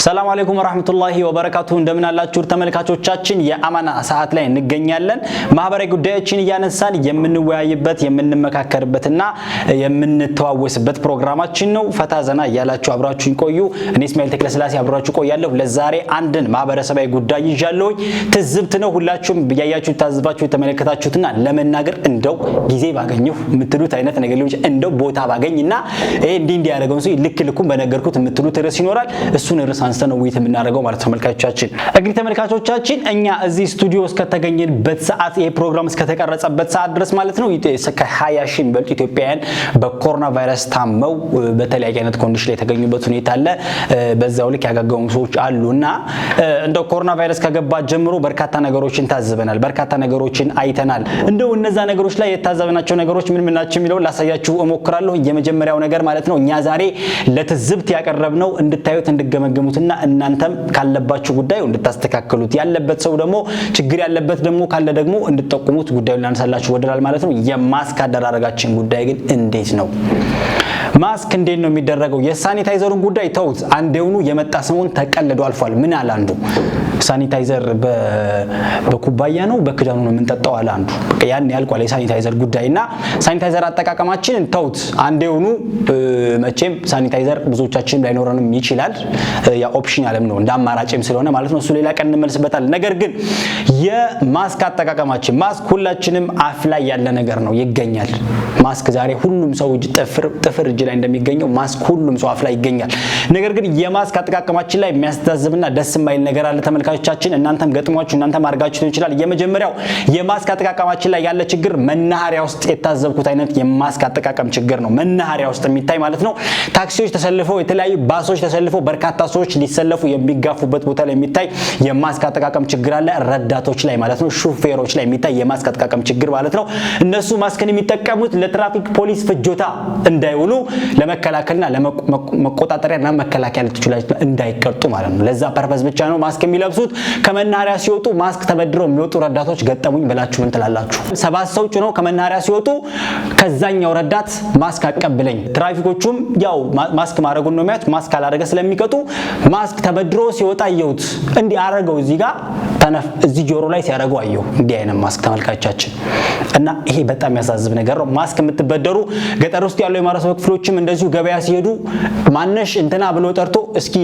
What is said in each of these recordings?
ሰላም አለይኩም ወራህመቱላሂ ወበረካቱ እንደምን አላችሁ ተመልካቾቻችን የአማና ሰዓት ላይ እንገኛለን ማህበራዊ ጉዳዮችን እያነሳን የምንወያይበት የምንመካከርበትና የምንተዋወስበት ፕሮግራማችን ነው ፈታ ዘና ያላችሁ አብራችሁን ቆዩ እኔ እስማኤል ተክለስላሴ አብራችሁ ቆያለሁ ለዛሬ አንድን ማህበረሰባዊ ጉዳይ ይዣለሁ ትዝብት ነው ሁላችሁም ያያችሁ ታዝባችሁ ተመለከታችሁትና ለመናገር እንደው ጊዜ ባገኘው የምትሉት አይነት ነገር ሊሆን እንደው ቦታ ባገኝና እንዲ ያደረገው ሰው ልክልኩም በነገርኩት የምትሉት ርዕስ ይኖራል እሱን ርዕስ አንስተን ውይይት የምናደርገው ማለት ተመልካቾቻችን እንግዲህ ተመልካቾቻችን እኛ እዚህ ስቱዲዮ እስከተገኘንበት ሰዓት ይሄ ፕሮግራም እስከተቀረጸበት ሰዓት ድረስ ማለት ነው ከ20 ሺህ በልጥ ኢትዮጵያውያን በኮሮና ቫይረስ ታመው በተለያየ አይነት ኮንዲሽን ላይ የተገኙበት ሁኔታ አለ በዛው ልክ ያጋገሙ ሰዎች አሉና እንደው ኮሮና ቫይረስ ከገባ ጀምሮ በርካታ ነገሮችን ታዝበናል በርካታ ነገሮችን አይተናል እንደው እነዛ ነገሮች ላይ የታዘብናቸው ነገሮች ምን ናቸው የሚለው ላሳያችሁ እሞክራለሁ የመጀመሪያው ነገር ማለት ነው እኛ ዛሬ ለትዝብት ያቀረብነው እንድታዩት እንድገመገሙትና እናንተም ካለባችሁ ጉዳዩ እንድታስተካክሉት ያለበት ሰው ደግሞ ችግር ያለበት ደግሞ ካለ ደግሞ እንድትጠቁሙት ጉዳዩን ላንሳላችሁ ወደራል ማለት ነው የማስክ አደራረጋችን ጉዳይ ግን እንዴት ነው ማስክ እንዴት ነው የሚደረገው የሳኒታይዘሩን ጉዳይ ተውት አንዴውኑ የመጣ ሰሞን ተቀልዶ አልፏል ምን አለ አንዱ ሳኒታይዘር በኩባያ ነው በክዳኑ ነው የምንጠጣው አለ አንዱ ያን ያልቋል የሳኒታይዘር ጉዳይና ሳኒታይዘር አጠቃቀማችን ተውት አንዴውኑ መቼም ሳኒታይዘር ብዙዎቻችን ላይኖረንም ይችላል ያ ኦፕሽናልም ነው እንደ አማራጭም ስለሆነ ማለት ነው እሱ ሌላ ቀን እንመልስበታለን ነገር ግን የማስክ አጠቃቀማችን ማስክ ሁላችንም አፍ ላይ ያለ ነገር ነው ይገኛል ማስክ ዛሬ ሁሉም ሰው ጥፍር እጅ ላይ እንደሚገኘው ማስክ ሁሉም ሰው አፍ ላይ ይገኛል ነገር ግን የማስክ አጠቃቀማችን ላይ የሚያስተዛዝብና ደስ የማይል ነገር አለ ተመልካቾቻችን እናንተም ገጥሟችሁ እናንተም አርጋችሁ ይችላል የመጀመሪያው የማስክ አጠቃቀማችን ላይ ያለ ችግር መናኸሪያ ውስጥ የታዘብኩት አይነት የማስክ አጠቃቀም ችግር ነው መናኸሪያ ውስጥ የሚታይ ማለት ነው ታክሲዎች ተሰልፈው የተለያዩ ባሶች ተሰልፈው በርካታ ሰዎች ሊሰለፉ የሚጋፉበት ቦታ ላይ የሚታይ የማስክ አጠቃቀም ችግር አለ ረዳቶች ላይ ማለት ነው ሹፌሮች ላይ የሚታይ የማስክ አጠቃቀም ችግር ማለት ነው እነሱ ማስክን የሚጠቀሙት ለትራፊክ ፖሊስ ፍጆታ እንዳይውሉ ለመከላከልና ለመቆጣጠሪያና መከላከያ ለተችላቸው እንዳይቀጡ ማለት ነው ለዛ ፐርፐዝ ብቻ ነው ማስክ የሚለብሱት ከመናኸሪያ ሲወጡ ማስክ ተበድረው የሚወጡ ረዳቶች ገጠሙኝ ብላችሁ ምን ትላላችሁ ሰባት ሰው ጭነው ከመናኸሪያ ሲወጡ ከዛኛው ረዳት ማስክ አቀብለኝ ትራፊኮቹም ያው ማስክ ማድረጉን ነው የሚያዩት ማስክ አላደረገ ስለሚቀጡ ማስክ ተበድሮ ሲወጣ አየሁት እንዲ አረጋው እዚህ ጋር እዚህ ጆሮ ላይ ሲያረጋው አየሁ እንዲ አይነት ማስክ ተመልካቾቻችን እና ይሄ በጣም ያሳዝብ ነገር ነው ማስክ የምትበደሩ ገጠር ውስጥ ያለው የማረሰብ ክፍሎችም እንደዚሁ ገበያ ሲሄዱ ማነሽ እንትና ብሎ ጠርቶ እስኪ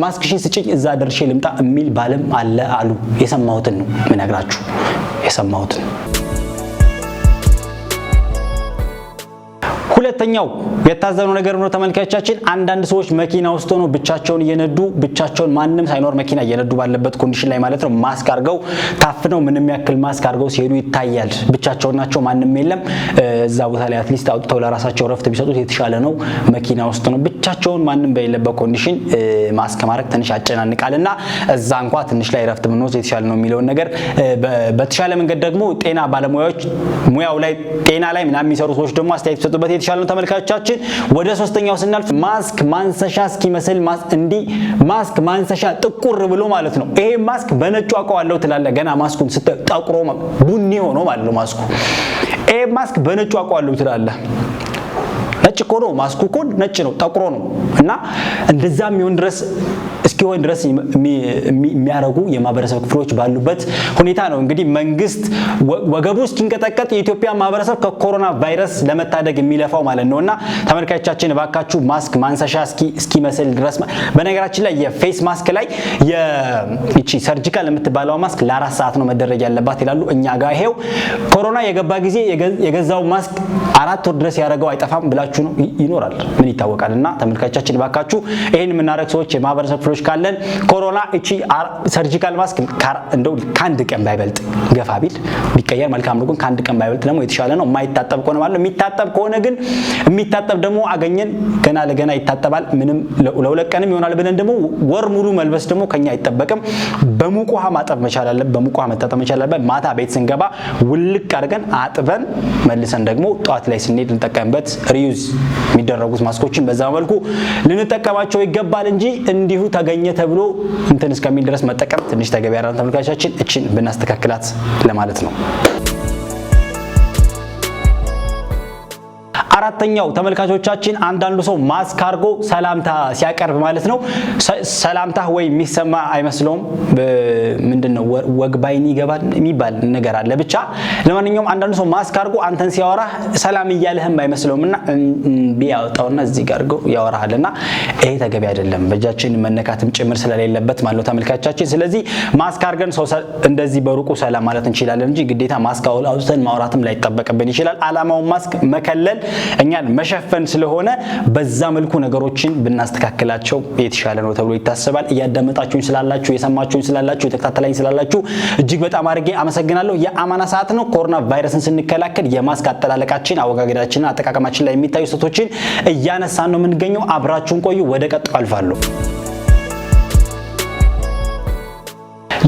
ማስክሽን ስጭኝ እዛ ደርሼ ልምጣ የሚል ባለም አለ አሉ የሰማሁትን ነው ምነግራችሁ የሰማሁትን ሁለተኛው የታዘበው ነገር ነው ተመልካቾቻችን አንዳንድ ሰዎች መኪና ውስጥ ሆነው ብቻቸውን እየነዱ ብቻቸውን ማንንም ሳይኖር መኪና እየነዱ ባለበት ኮንዲሽን ላይ ማለት ነው ማስክ አርገው ታፍነው ምንም ያክል ማስክ አርገው ሲሄዱ ይታያል ብቻቸውን ናቸው ማንንም የለም እዛ ቦታ ላይ አትሊስት አውጥተው ለራሳቸው ረፍት ቢሰጡት የተሻለ ነው መኪና ውስጥ ነው ብቻቸውን ማንንም በሌለበት ኮንዲሽን ማስክ ማድረግ ትንሽ ያጨናንቃልና እዛ እንኳን ትንሽ ላይ ረፍት ብንወስድ የተሻለ ነው የሚለው ነገር በተሻለ መንገድ ደግሞ ጤና ባለሙያዎች ሙያው ላይ ጤና ላይ ምናምን የሚሰሩ ሰዎች ደግሞ አስተያየት ሰጡበት የተሻለ ነው ተመልካቾቻችን ወደ ሶስተኛው ስናልፍ ማስክ ማንሰሻ እስኪመስል ማስክ ማንሰሻ ጥቁር ብሎ ማለት ነው ይሄ ማስክ በነጩ አቀዋለው ትላለ ገና ማስኩን ስትጠቁሮ ቡኒ ሆኖ ማለት ነው ማስኩ ይሄ ማስክ በነጩ አቀዋለው ትላለ ነጭ እኮ ነው ማስኩ እኮ ነጭ ነው ጠቁሮ ነው እና እንደዛም ይሁን ድረስ እስኪሆን ድረስ የሚያረጉ የማህበረሰብ ክፍሎች ባሉበት ሁኔታ ነው እንግዲህ መንግስት ወገቡ እስኪንቀጠቀጥ የኢትዮጵያ ማህበረሰብ ከኮሮና ቫይረስ ለመታደግ የሚለፋው ማለት ነውና ተመልካቾቻችን ባካችሁ ማስክ ማንሰሻ እስኪመስል ድረስ በነገራችን ላይ የፌስ ማስክ ላይ እቺ ሰርጂካል የምትባለው ማስክ ለ4 ሰዓት ነው መደረግ ያለባት ይላሉ እኛ ጋር ይሄው ኮሮና የገባ ጊዜ የገዛው ማስክ 4 ወር ድረስ ያረጋው አይጠፋም ብላችሁ ነው ይኖራል ምን ይታወቃልና ተመልካቾቻችን ባካችሁ ይሄን የምናረግ ሰዎች የማህበረሰብ ክፍሎች ካለን ኮሮና እቺ ሰርጂካል ማስክ እንደው ካንድ ቀን ባይበልጥ ገፋ ቢል ቢቀየር መልካም ነው ግን ካንድ ቀን ባይበልጥ ደግሞ የተሻለ ነው ማይታጠብ ከሆነ ማለት የሚታጠብ ከሆነ ግን የሚታጠብ ደግሞ አገኘን ገና ለገና ይታጠባል ምንም ለሁለት ቀንም ይሆናል ብለን ደግሞ ወር ሙሉ መልበስ ደግሞ ከኛ አይጠበቅም በሙቅ ውሃ ማጠብ መቻል አለበት በሙቅ ውሃ መታጠብ መቻል አለበት ማታ ቤት ስንገባ ውልቅ አድርገን አጥበን መልሰን ደግሞ ጧት ላይ ስንሄድ እንጠቀምበት ሪዩዝ የሚደረጉት ማስኮችን በዛ መልኩ ልንጠቀማቸው ይገባል እንጂ እንዲሁ ተገኘ ተብሎ እንትን እስከሚል ድረስ መጠቀም ትንሽ ተገቢ አይደለም ተመልካቾቻችን እቺን ብናስተካክላት ለማለት ነው አራተኛው ተመልካቾቻችን አንዳንዱ ሰው ማስክ አድርጎ ሰላምታ ሲያቀርብ ማለት ነው ሰላምታ ወይ የሚሰማ አይመስለውም ምንድነው ወግ ባይን ይገባል የሚባል ነገር አለ ብቻ ለማንኛውም አንዳንዱ ሰው ማስክ አድርጎ አንተን ሲያወራ ሰላም ይያለህም አይመስለውምና ቢያወጣውና እዚህ ጋር አድርጎ ያወራልና ይሄ ተገቢ አይደለም በእጃችን መነካትም ጭምር ስለሌለበት ማለት ነው ተመልካቾቻችን ስለዚህ ማስክ አድርገን ሰው እንደዚህ በሩቁ ሰላም ማለት እንችላለን እንጂ ግዴታ ማስክ አውጥተን ማውራትም ላይ ተጠበቀብን ይችላል አላማው ማስክ መከለል እኛን መሸፈን ስለሆነ በዛ መልኩ ነገሮችን ብናስተካክላቸው የተሻለ ነው ተብሎ ይታሰባል እያዳመጣችሁኝ ስላላችሁ የሰማችሁኝ ስላላችሁ የተከታተላኝ ስላላችሁ እጅግ በጣም አድርጌ አመሰግናለሁ የአማና ሰዓት ነው ኮሮና ቫይረስን ስንከላከል የማስክ አጠላለቃችን አወጋገዳችንና አጠቃቀማችን ላይ የሚታዩ ስህተቶችን እያነሳን ነው የምንገኘው አብራችሁን ቆዩ ወደ ቀጣዩ አልፋለሁ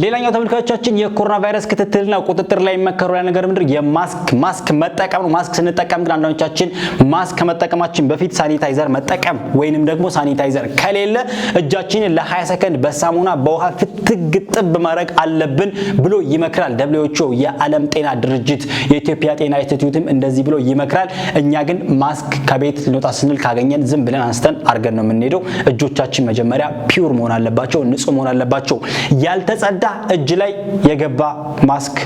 ሌላኛው ተመልካቾቻችን የኮሮና ቫይረስ ክትትልና ቁጥጥር ላይ መከሩ ነገር ምንድነው የማስክ መጠቀም ነው ማስክ ስንጠቀም ግን አንዳንዶቻችን ማስክ ከመጠቀማችን በፊት ሳኒታይዘር መጠቀም ወይንም ደግሞ ሳኒታይዘር ከሌለ እጃችንን ለ20 ሰከንድ በሳሙና በውሃ ፍትግጥብ ማድረግ አለብን ብሎ ይመክራል WHO የዓለም ጤና ድርጅት የኢትዮጵያ ጤና ኢንስቲትዩትም እንደዚህ ብሎ ይመክራል እኛ ግን ማስክ ከቤት ልንወጣ ስንል ካገኘን ዝም ብለን አንስተን አርገን ነው የምንሄደው እጆቻችን መጀመሪያ ፒውር መሆን አለባቸው ንጹህ መሆን አለባቸው ያልተጸዳ እጅ ላይ የገባ ማስክ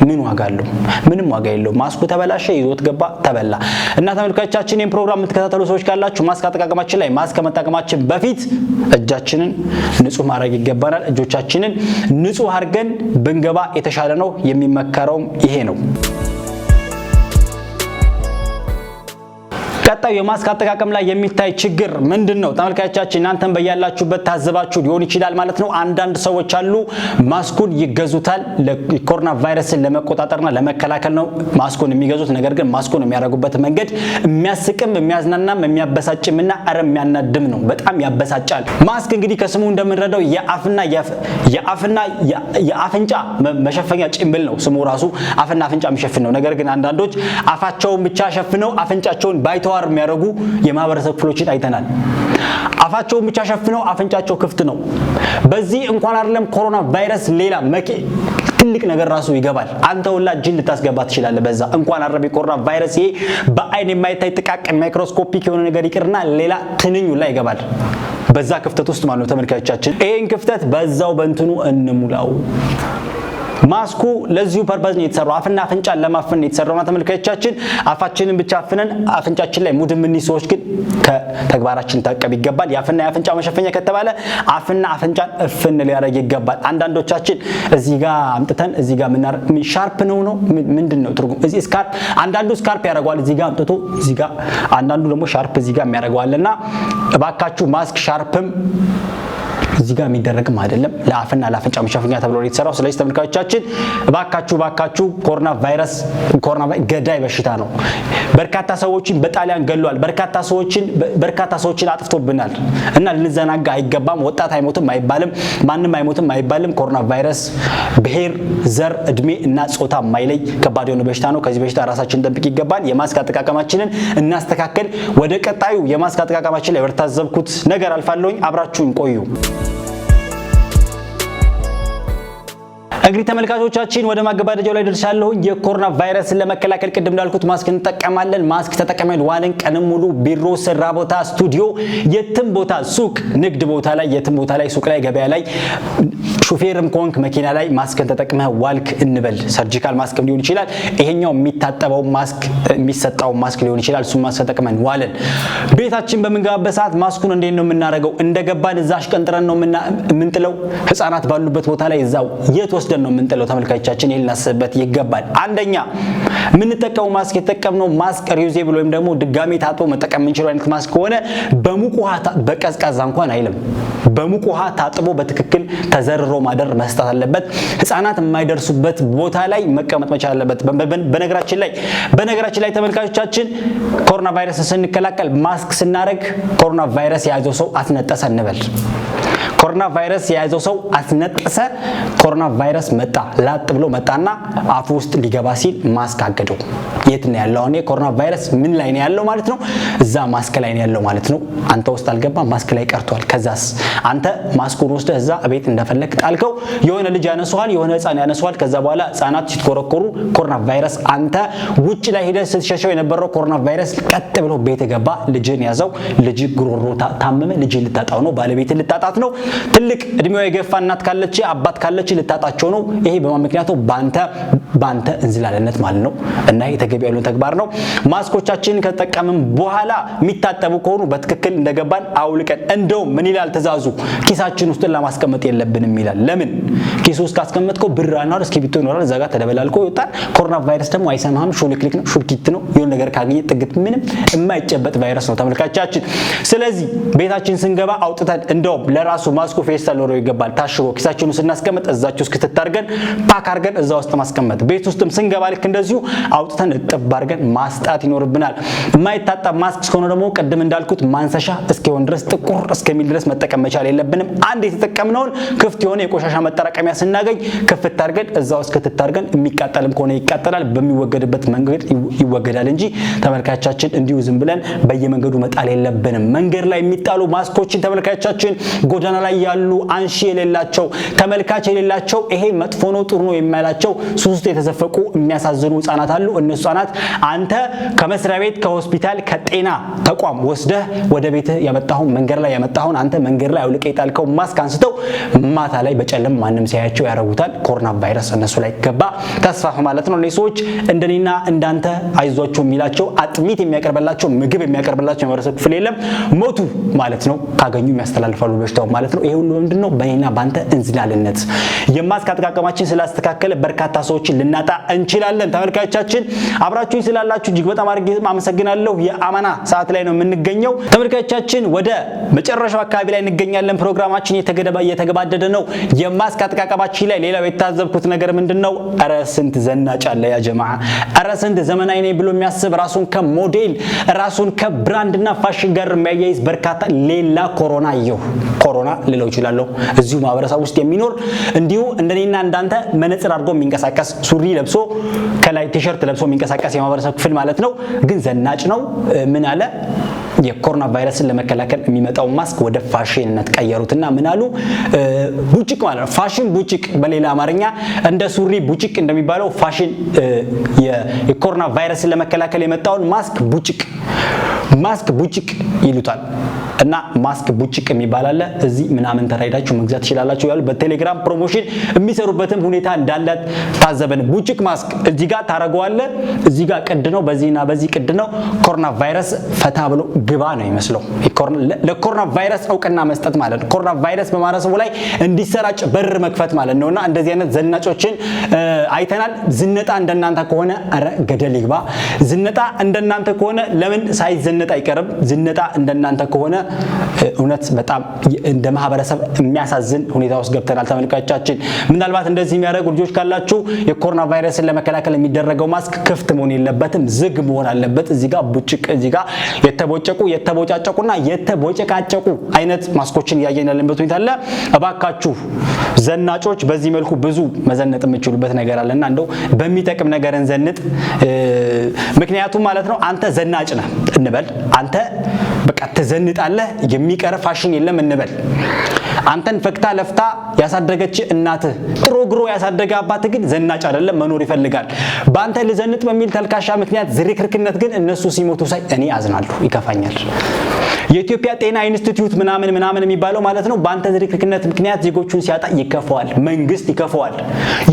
ምን ዋጋ አለው ምንም ዋጋ የለውም ማስኩ ተበላሸ ይዞት ገባ ተበላ እና ተመልካቾቻችን ይሄን ፕሮግራም የምትከታተሉ ሰዎች ካላችሁ ማስክ አጠቃቀማችን ላይ ማስክ መጠቀማችን በፊት እጃችንን ንጹህ ማድረግ ይገባናል እጆቻችንን ንጹህ አድርገን ብንገባ የተሻለ ነው የሚመከረው ይሄ ነው ቀጣዩ የማስክ አጠቃቀም ላይ የሚታይ ችግር ምንድነው ተመልካቾቻችን እናንተም በያላችሁበት ታዘባችሁ ሊሆን ይችላል ማለት ነው አንዳንድ ሰዎች አሉ ማስኩን ይገዙታል ለኮሮና ቫይረስን ለመቆጣጠርና ለመከላከል ነው ማስኩን የሚገዙት ነገር ግን ማስኩን የሚያደርጉበት መንገድ የሚያስቅም የሚያዝናናም የሚያበሳጭምና አረም የሚያናድም ነው በጣም ያበሳጫል ማስክ እንግዲህ ከስሙ እንደምንረዳው የአፍና የአፍንጫ መሸፈኛ ጭንብል ነው ስሙ ራሱ አፍና አፍንጫ የሚሸፍን ነው ነገር ግን አንዳንዶች አፋቸውን ብቻ ሸፍነው አፍንጫቸውን ባይተዋር የሚያደርጉ የማህበረሰብ ክፍሎችን አይተናል አፋቸውን ብቻ ሸፍነው አፍንጫቸው ክፍት ነው በዚህ እንኳን አይደለም ኮሮና ቫይረስ ሌላ ትልቅ ነገር ራሱ ይገባል አንተ ሁላ ጅን ልታስገባ ትችላለህ በዛ እንኳን አረብ ኮሮና ቫይረስ ይሄ በአይን የማይታይ ጥቃቅን ማይክሮስኮፒክ የሆነ ነገር ይቅርና ሌላ ትንኙ ላይ ይገባል በዛ ክፍተት ውስጥ ማለት ነው ተመልካቾቻችን ይሄን ክፍተት በዛው በእንትኑ እንሙላው ማስኩ ለዚሁ ፐርፐዝ ነው የተሰራው አፍና አፍንጫን ለማፈን ነው የተሰራው ተመልካቾቻችን አፋችንን ብቻ አፍነን አፍንጫችን ላይ ሙድ ምን ሰዎች ግን ከተግባራችን ታቀብ ይገባል ያፍና ያፍንጫ መሸፈኛ ከተባለ አፍና አፍንጫን እፍን ሊያደርግ ይገባል አንዳንዶቻችን እዚህ ጋር አምጥተን እዚህ ጋር ሻርፕ ነው ምንድነው ትርጉም እዚህ ስካርፕ አንዳንዱ ስካርፕ ያደርጋል እዚህ ጋር አምጥቶ እዚህ ጋር አንዳንዱ ደግሞ ሻርፕ እዚህ ጋር የሚያደርጋልና እባካችሁ ማስክ ሻርፕም እዚህ ጋር የሚደረግም አይደለም ለአፍና ለአፍንጫ መሸፈኛ ተብሎ የተሰራው ስለዚህ ተመልካቾቻችን ባካችሁ ኮሮና ቫይረስ ገዳይ በሽታ ነው በርካታ ሰዎችን በጣሊያን ገሏል በርካታ ሰዎችን አጥፍቶብናል እና ልንዘናጋ አይገባም ወጣት አይሞትም አይባልም ማንንም አይሞትም አይባልም ኮሮና ቫይረስ ብሔር ዘር እድሜ እና ጾታ ማይለይ ከባድ የሆነ በሽታ ነው ከዚህ በሽታ ራሳችንን ጠብቅ ይገባል የማስክ አጠቃቀማችንን እናስተካክል ወደ ቀጣዩ የማስክ አጠቃቀማችን ላይ ወርታዘብኩት ነገር አልፋለሁኝ አብራችሁን ቆዩ እንግዲህ ተመልካቾቻችን ወደ ማገባደጃው ላይ ደርሻለሁ የኮሮና ቫይረስን ለመከላከል ቅድም እንዳልኩት ማስክ እንጠቀማለን ማስክ ተጠቅመን ዋልን ቀንም ሙሉ ቢሮ ስራ ቦታ ስቱዲዮ የትም ቦታ ሱቅ ንግድ ቦታ ላይ የትም ቦታ ላይ ሱቅ ላይ ገበያ ላይ ሹፌርም ኮንክ መኪና ላይ ማስክን ተጠቅመህ ዋልክ እንበል ሰርጂካል ማስክ ሊሆን ይችላል ይሄኛው የሚታጠበው ማስክ የሚሰጣው ማስክ ሊሆን ይችላል እሱ ማስክ ተጠቅመን ዋልን ቤታችን በመንጋበት ሰዓት ማስኩን እንዴት ነው የምናደርገው እንደገባን እዛሽ ቀንጥረን ነው የምንጥለው ህፃናት ባሉበት ቦታ ላይ እዛው የት ወስደን ነው የምንጥለው ተመልካቾቻችን ይሄን እናስብበት ይገባል አንደኛ ምንጠቀመው ማስክ የተጠቀምነው ማስክ ሪዩዜብል ወይም ደግሞ ድጋሚ ታጥቦ መጠቀም የምንችለው አይነት ማስክ ሆነ በሙቅ ውሃ በቀዝቃዛ እንኳን አይልም በሙቅ ውሃ ታጥቦ በትክክል ተዘርሮ ማደር መስጠት አለበት ህፃናት የማይደርሱበት ቦታ ላይ መቀመጥ መቻል አለበት በነገራችን ላይ ተመልካቾቻችን ኮሮና ቫይረስ ስንከላከል ማስክ ስናደርግ ኮሮና ቫይረስ ያዘው ሰው አትነጠሰ እንበል ኮሮና ቫይረስ የያዘው ሰው አስነጠሰ። ኮሮና ቫይረስ መጣ ላጥ ብሎ መጣና አፉ ውስጥ ሊገባ ሲል ማስክ አገደው። የት ነው ያለው? እኔ ኮሮና ቫይረስ ምን ላይ ነው ያለው ማለት ነው? እዛ ማስክ ላይ ነው ያለው ማለት ነው። አንተ ውስጥ አልገባም፣ ማስክ ላይ ቀርቷል። ከዛስ አንተ ማስኩን ወስደህ እዛ ቤት እንደፈለክ ጣልከው። የሆነ ልጅ ያነሱሃል፣ የሆነ ህፃን ያነሱሃል። ከዛ በኋላ ህፃናት ሲትኮረኮሩ ኮሮና ቫይረስ አንተ ውጭ ላይ ሄደህ ስትሸሸው የነበረው ኮሮና ቫይረስ ቀጥ ብሎ ቤት ገባ። ልጅን ያዘው። ልጅ ጉሮሮ ታመመ። ልጅ ልታጣው ነው። ባለቤት ልታጣት ነው። ትልቅ እድሜው የገፋ እናት ካለች አባት ካለች ልታጣቸው ነው። ይሄ በማን ምክንያቱ? ባንተ እንዝላልነት ማለት ነው። እና ይሄ ተገቢ ያለው ተግባር ነው። ማስኮቻችንን ከተጠቀምን በኋላ የሚታጠቡ ከሆኑ በትክክል እንደገባን አውልቀን እንደውም ምን ይላል ትእዛዙ? ኪሳችን ውስጥ ለማስቀመጥ የለብንም ይላል። ለምን? ኪስ ውስጥ ካስቀመጥከው ብር አናር እስኪቢቶ ይኖራል፣ እዛ ጋር ተደበላልቆ ይወጣል። ኮሮና ቫይረስ ደግሞ አይሰማህም። ሹልክሊክ ነው፣ ሹልኪት ነው። የሆነ ነገር ካገኘ ጥግት ምንም የማይጨበጥ ቫይረስ ነው ተመልካቻችን። ስለዚህ ቤታችን ስንገባ አውጥተን እንደውም ለራሱ ማስኩ ፌስታል ኖሮ ይገባል። ታሽጎ ኪሳችን ውስጥ ስናስቀምጥ እዛችሁ እስክትታርገን ፓክ አድርገን እዛ ውስጥ ማስቀመጥ። ቤት ውስጥም ስንገባ ልክ እንደዚሁ አውጥተን እጥብ አድርገን ማስጣት ይኖርብናል። የማይታጠብ ማስክ እስከሆነ ደግሞ ቅድም እንዳልኩት ማንሰሻ እስኪሆን ድረስ ጥቁር እስከሚል ድረስ መጠቀም መቻል የለብንም። አንድ የተጠቀምነውን ክፍት የሆነ የቆሻሻ መጠራቀሚያ ስናገኝ ክፍት አድርገን እዛው እስክትታርገን የሚቃጠልም ከሆነ ይቃጠላል፣ በሚወገድበት መንገድ ይወገዳል እንጂ ተመልካቻችን እንዲሁ ዝም ብለን በየመንገዱ መጣል የለብንም። መንገድ ላይ የሚጣሉ ማስኮችን ተመልካቻችን ጎዳና ላይ ያሉ አንሺ የሌላቸው ተመልካች የሌላቸው ይሄ መጥፎ ነው ጥሩ ነው የማይላቸው ሱስ ውስጥ የተዘፈቁ የሚያሳዝኑ ህፃናት አሉ። እነሱ ህፃናት አንተ ከመስሪያ ቤት ከሆስፒታል ከጤና ተቋም ወስደህ ወደ ቤት ያመጣሁን መንገድ ላይ ያመጣሁን አንተ መንገድ ላይ አውልቀህ የጣልከው ማስክ አንስተው ማታ ላይ በጨለም ማንም ሲያያቸው ያረጉታል። ኮሮና ቫይረስ እነሱ ላይ ገባ ተስፋፋ ማለት ነው። እነዚህ ሰዎች እንደኔና እንዳንተ አይዟቸው የሚላቸው አጥሚት የሚያቀርብላቸው ምግብ የሚያቀርብላቸው የማህበረሰብ ክፍል የለም። ሞቱ ማለት ነው። ካገኙ የሚያስተላልፋሉ በሽታው ማለት ነው። ይሄ ሁሉ ምንድነው? በእኔና ባንተ እንዝላልነት። የማስክ አጠቃቀማችን ስላስተካከለ በርካታ ሰዎችን ልናጣ እንችላለን። ተመልካቾቻችን አብራችሁኝ ስላላችሁ እጅግ በጣም አድርጌ አመሰግናለሁ። የአማና ሰዓት ላይ ነው የምንገኘው። ተመልካቾቻችን ወደ መጨረሻው አካባቢ ላይ እንገኛለን። ፕሮግራማችን እየተገባደደ ነው። የማስክ አጠቃቀማችን ላይ ሌላው የታዘብኩት ነገር ምንድነው? ኧረ ስንት ዘናጭ አለ ያ ጀማዓ። ኧረ ስንት ዘመናዊ ነኝ ብሎ የሚያስብ ራሱን ከሞዴል ራሱን ከብራንድና ፋሽን ጋር የሚያያይዝ በርካታ ሌላ ኮሮና ልለው ይችላልው እዚሁ ማህበረሰብ ውስጥ የሚኖር እንዲሁ እንደኔና እንዳንተ መነጽር አድርጎ የሚንቀሳቀስ ሱሪ ለብሶ ከላይ ቲሸርት ለብሶ የሚንቀሳቀስ የማህበረሰብ ክፍል ማለት ነው። ግን ዘናጭ ነው። ምን አለ? የኮሮና ቫይረስን ለመከላከል የሚመጣው ማስክ ወደ ፋሽንነት ቀየሩትና ምን አሉ? ቡጭቅ ማለት ነው። ፋሽን ቡጭቅ፣ በሌላ አማርኛ እንደ ሱሪ ቡጭቅ እንደሚባለው ፋሽን የኮሮና ቫይረስን ለመከላከል የመጣውን ማስክ ቡጭቅ ይሉታል። እና ማስክ ቡጭቅ የሚባል አለ። እዚህ ምናምን ተራይዳችሁ መግዛት ትችላላችሁ ያሉ በቴሌግራም ፕሮሞሽን የሚሰሩበትም ሁኔታ እንዳለ ታዘበን። ቡጭቅ ማስክ እዚህ ጋር ታረጋዋለ፣ እዚህ ጋር ቅድ ነው፣ በዚህና በዚህ ቅድ ነው። ኮሮና ቫይረስ ፈታ ብሎ ግባ ነው ይመስለው። ለኮሮና ቫይረስ እውቅና መስጠት ማለት ነው። ኮሮና ቫይረስ በማህበረሰቡ ላይ እንዲሰራጭ በር መክፈት ማለት ነውና እንደዚህ አይነት ዘናጮችን አይተናል። ዝነጣ እንደናንተ ከሆነ አረ ገደል ይግባ። ዝነጣ እንደናንተ ከሆነ ለምን ሳይዘነጣ አይቀርም? ዝነጣ እንደናንተ ከሆነ እውነት በጣም እንደ ማህበረሰብ የሚያሳዝን ሁኔታ ውስጥ ገብተናል። ተመልካቾቻችን ምናልባት እንደዚህ የሚያደርጉ ልጆች ካላችሁ የኮሮና ቫይረስን ለመከላከል የሚደረገው ማስክ ክፍት መሆን የለበትም፣ ዝግ መሆን አለበት። እዚህ ጋር ቡጭቅ፣ እዚህ ጋር የተቦጫጨቁና የተቦጨቃጨቁ አይነት ማስኮችን እያየን ያለንበት ሁኔታ አለ። እባካችሁ ዘናጮች በዚህ መልኩ ብዙ መዘነጥ የምትችሉበት ነገር አለና እንደው በሚጠቅም ነገር እንዘንጥ። ምክንያቱም ማለት ነው አንተ ዘናጭ ነህ እንበል፣ አንተ በቃ ተዘንጣለህ፣ የሚቀር ፋሽን የለም እንበል። አንተን ፈክታ ለፍታ ያሳደገች እናትህ ጥሮ ግሮ ያሳደገ አባትህ ግን ዘናጭ አይደለም፣ መኖር ይፈልጋል። ባንተ ልዘንጥ በሚል ተልካሻ ምክንያት ዝርክርክነት ግን እነሱ ሲሞቱ ሳይ እኔ አዝናለሁ፣ ይከፋኛል። የኢትዮጵያ ጤና ኢንስቲትዩት ምናምን የሚባለው ማለት ነው ባንተ ዝርክርክነት ምክንያት ዜጎቹን ሲያጣ ይከፋዋል፣ መንግስት ይከፋዋል፣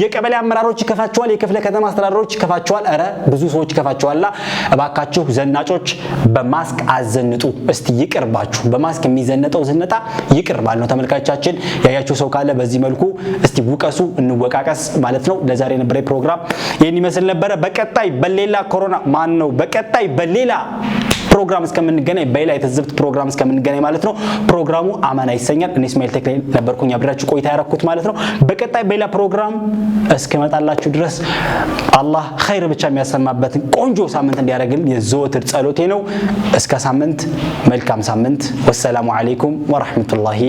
የቀበሌ አመራሮች ይከፋቸዋል፣ የክፍለ ከተማ አስተዳደሮች ይከፋቸዋል፣ አረ ብዙ ሰዎች ይከፋቸዋልና እባካችሁ ዘናጮች በማስክ አዘንጡ። እስቲ ይቅርባችሁ። በማስክ የሚዘነጠው ዝነጣ ይቅርባል ነው። ተመልካቾቻችን ያያችሁ ሰው ካለ በዚህ መልኩ እስቲ ውቀሱ፣ እንወቃቀስ ማለት ነው። ለዛሬ የነበረ ፕሮግራም ይሄን ይመስል ነበረ። በቀጣይ በሌላ ፕሮግራም እስከምንገናኝ በሌላ የተዘብት ፕሮግራም እስከምንገናኝ ማለት ነው። ፕሮግራሙ አማና ይሰኛል። እኔ እስማኤል ተክሌ ነበርኩኝ አብራችሁ ቆይታ ያረኩት ማለት ነው። በቀጣይ በሌላ ፕሮግራም እስከመጣላችሁ ድረስ አላህ ኸይር ብቻ የሚያሰማበትን ቆንጆ ሳምንት እንዲያደርግልን የዘወትር ጸሎቴ ነው። እስከ ሳምንት መልካም ሳምንት። ወሰላሙ አለይኩም ወራህመቱላሂ